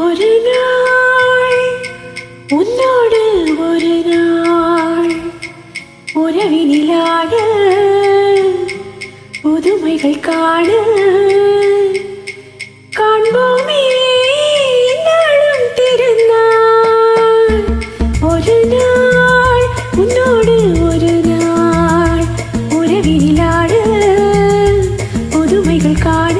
ஒரு நாள் உன்னோடு ஒரு நாள் உறவினிலாட புதுமைகள் காண காண்போமே நாளும் திருநாள். ஒரு நாள் உன்னோடு ஒரு நாள் உறவினிலாட புதுமைகள் காண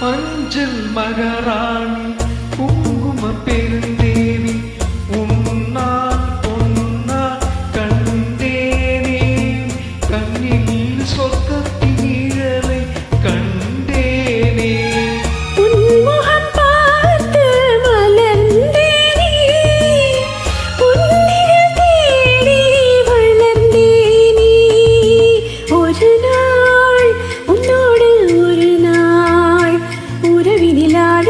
அஞ்சல் மகாராணி குங்கும பெருந்தேவி உன்னால் பொன்னால் கண்டேனே கண்ணில் சொர்க்கத்தின் நிழலை கண்டேனே. உன்முகம் பார்த்து மலர்ந்தேனே உன்னிடம் தேடி வளர்ந்தேனே. ஒரு நாள் உன்னோடு ஒரு நாள் உறவினிலாட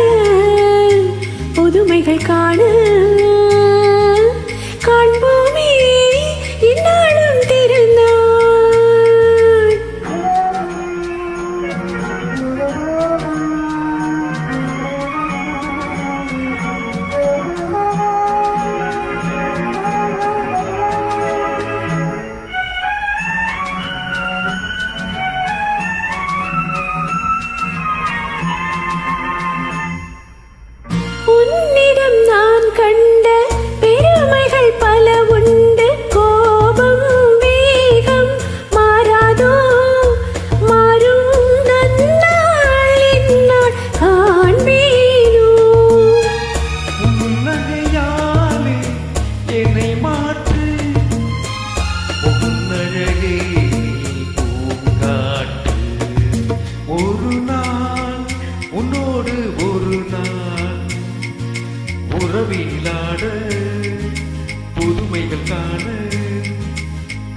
புதுமைகள் காண காண்போமே இந்நாளும் திருநாள். உன்னிடம் நான் கண்ட பெருமைகள் பல உண்டு. கோபம் வேகம் மாறாதோ மாறும் நன்னாள் என்னால் காண்பேனோ. உன்னகையாலே என்னை மாற்று உன்னழகே பூங்காட்டு. ஒரு நாள் உன்னோடு ஒரு நாள் உறவிலாட புதுமைகள் காண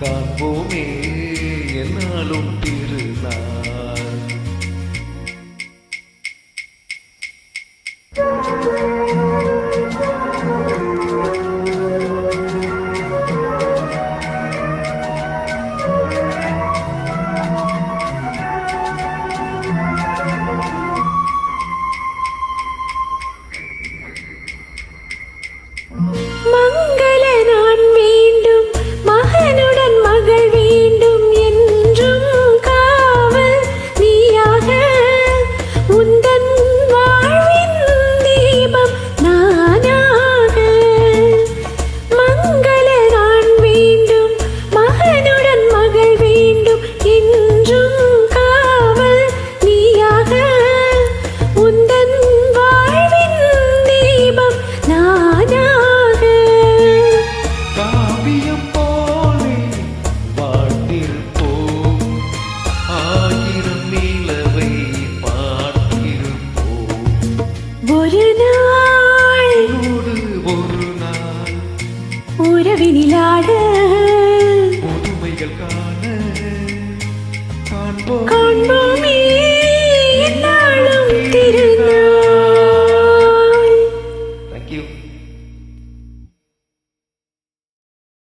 காண்போமே என்னாலும் திருநாள். மங்கள நான் வேண்டும் மகனுடன் மகள் வேண்டும் என்றும் காவல் நீயாக உந்தன் வாழ்வின் தீபம் நானாக. மங்கள நான் வேண்டும் மகனுடன் மகள் வேண்டும் என்றும் காவல் நீயாக உந்தன் வாழ்வின் தீபம் நானாக. காவியம் போலே வாழ்ந்திருப்போம் ஆயிரம் நிலவை பார்த்திருப்போம். ஒரு நாள் ஒரு நாள் உறவினிலாட புதுமைகள் காண காண்போம் காண்போமே